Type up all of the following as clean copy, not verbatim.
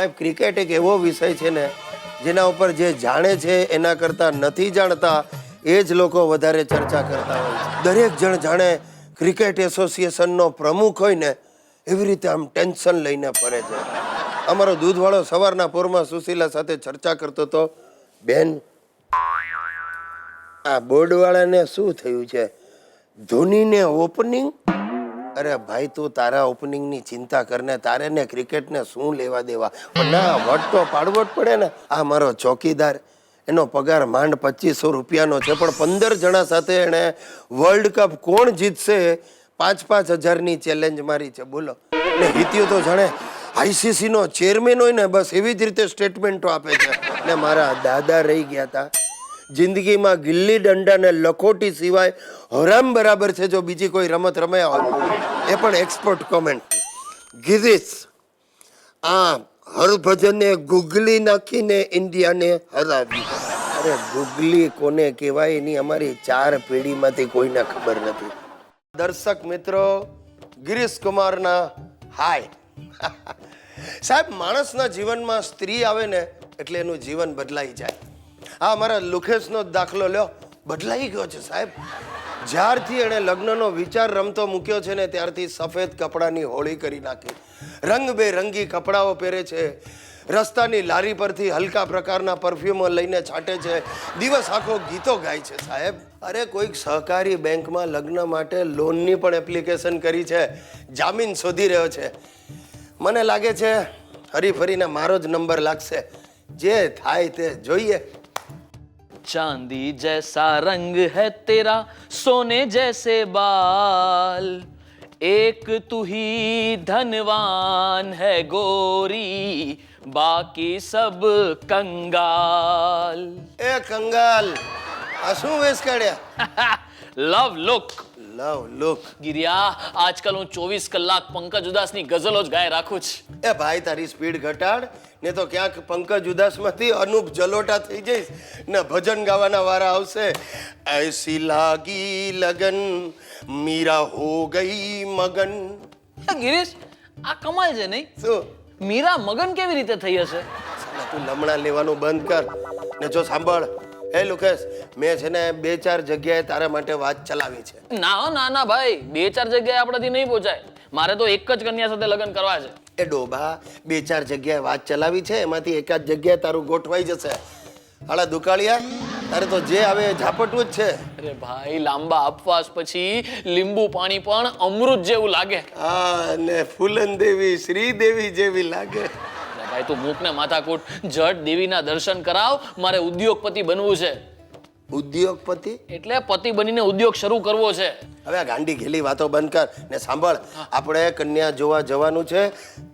સાહેબ ક્રિકેટ એક એવો વિષય છે ને જેના ઉપર જે જાણે છે એના કરતાં નથી જાણતા એ જ લોકો વધારે ચર્ચા કરતા હોય છે. દરેક જણ જાણે ક્રિકેટ એસોસિએશનનો પ્રમુખ હોય ને એવી રીતે આમ ટેન્શન લઈને ફરે છે. અમારો દૂધવાળો સવારના પોરમાં સુશીલા સાથે ચર્ચા કરતો હતો, બેન આ બોર્ડવાળાને શું થયું છે, ધોનીને ઓપનિંગ? અરે ભાઈ તું તારા ઓપનિંગની ચિંતા કરને, તારે ને ક્રિકેટને શું લેવા દેવા? ના વટ તો પાડવો જ પડે ને. આ મારો ચોકીદાર, એનો પગાર માંડ 2500 રૂપિયાનો છે, પણ 15 જણા સાથે એણે વર્લ્ડ કપ કોણ જીતશે 5-5 હજારની ચેલેન્જ મારી છે. બોલો. ને હિત્યો તો જાણે ICC નો ચેરમેન હોય ને બસ એવી જ રીતે સ્ટેટમેન્ટો આપે છે. ને મારા દાદા રહી ગયા હતા, જિંદગીમાં ગિલ્લી દંડા ને લખોટી સિવાય હરામ બરાબર છે જો બીજી કોઈ રમત રમ્યા હોય. એ પણ એક્સપર્ટ કોમેન્ટ. ગિરીશ આ હરભજને ગુગલી નાખીને ઇન્ડિયાને હરાવી. અરે ગુગલી કોને કહેવાય એની અમારી 4 પેઢીમાંથી કોઈને ખબર નથી. દર્શક મિત્રો, ગિરીશ કુમારના હાય. સાહેબ, માણસના જીવનમાં સ્ત્રી આવે ને એટલે એનું જીવન બદલાઈ જાય. હા, અમારા લુખેશનો દાખલો લ્યો, બદલાઈ ગયો છે સાહેબ. જ્યારથી એણે લગ્નનો વિચાર રમતો મૂક્યો છે ને ત્યારથી સફેદ કપડાની હોળી કરી નાખી. રંગબેરંગી કપડાઓ પહેરે છે, રસ્તાની લારી પરથી હલકા પ્રકારના પરફ્યુમો લઈને છાંટે છે, દિવસ આખો ગીતો ગાય છે સાહેબ. અરે કોઈક સહકારી બેંકમાં લગ્ન માટે લોનની પણ એપ્લિકેશન કરી છે, જામીન શોધી રહ્યો છે. મને લાગે છે હરીફરીને મારો જ નંબર લાગશે. જે થાય તે જોઈએ. चांदी जैसा रंग है तेरा, सोने जैसे बाल, एक तू ही धनवान है गोरी, बाकी सब कंगाल. એ કંગાલ, આ શું વેશ કાઢ્યા? લવ લુક. લવ લુક. ગિરિયા, આજકાલ હું 24 કલાક પંકજ ઉદાસની ગઝલો જ ગાય રાખું છું. એ ભાઈ તારી સ્પીડ ઘટાડ ને તો ક્યાંક પંકજ ઉદાસમાંથી અનુપ જલોટા થઈ જઈશ ને ભજન ગાવાના વારા આવશે. ऐसी लागी लगन मीरा हो गई मगन. ગિરીશ, આ કમાલ છે નહીં? શું મીરા મગન કેવી રીતે થઈ હશે? સાલા તું લમણા લેવાનું બંધ કર ને જો સાંભળ. હે લુકેશ, મેં છે ને 2-4 જગ્યાએ તારા માટે વાત ચલાવી છે. ના ભાઈ, 2-4 જગ્યાએ આપણાથી નહીં પહોંચાય. મારે તો એક જ કન્યા સાથે લગ્ન કરવા છે. એ ડોબા, 2-4 જગ્યાએ વાત ચલાવી છે, એમાંથી એકાદ જગ્યાએ તારું ગોઠવાઈ જશે. હાલા દુકાળિયા, તારે તો જે આવે એ ઝાપટવું જ છે. અરે ભાઈ, લાંબા ઉપવાસ પછી લીંબુ પાણી પણ અમૃત જેવું લાગે. હા, ને ફૂલન દેવી શ્રીદેવી જેવી લાગે. ભાઈ તું મૂક ને માથાકૂટ, જટ દેવીના દર્શન કરાવ. મારે ઉદ્યોગપતિ બનવું છે. ઉદ્યોગપતિ એટલે પતિ બનીને ઉદ્યોગ શરૂ કરવો છે. હવે આ ગાંડી ઘેલી વાતો બંધ કર ને સાંભળ. આપણે કન્યા જોવા જવાનું છે.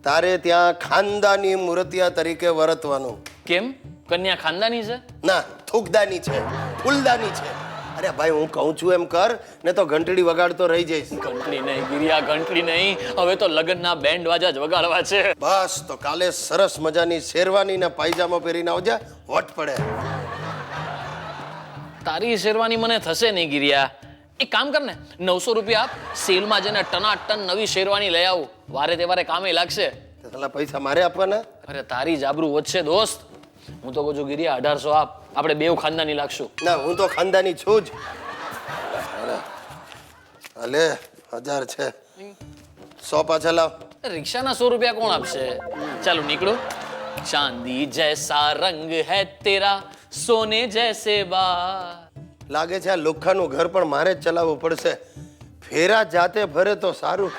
તારે ત્યાં ખાનદાની મૂર્તિયા તરીકે વર્તવાનું. કેમ? કન્યા ખાનદાની છે? ના, થૂકદાની છે, ફૂલદાની છે. અરે ભાઈ, હું કહું છું એમ કર ને તો ઘંટડી વગાડતો રહી જઈશ. ઘંટડી નહીં ગિરિયા, ઘંટડી નહીં. હવે તો લગ્નના બેન્ડ વાજા જ વગાડવા છે. બસ તો કાલે સરસ મજાની શેરવાની ને પાયજામો પહેરીને આવજે, વટ પડે. તારી શેરવાની મને થશે નહીં ગિરિયા. એક કામ કર ને, 900 રૂપિયા આપ, સેલમાં જઈને ટનાટન નવી શેરવાની લઈ આવું. વારે તહેવારે કામે લાગશે. પેલા પૈસા મારે આપવાના? અરે તારી જ આબરૂ વધશે દોસ્ત. હું તો કહું છું ગિરિયા, 1800 આપ, આપણે બેવ ખાનદાની લાગશું. ના, હું તો ખાનદાની છું જ. અલે 1000 છે, 100 પાછા લાવ. રિક્ષાના 100 રૂપિયા કોણ આપશે? ચાલો નીકળો. ચાંદી જૈસા રંગ હૈ તેરા, સોને જૈસે બાલ. લાગે છે આ લુખ્ખાનું ઘર પણ મારે જ ચલાવવું પડશે. ફેરા જાતે ભરે તો સારું.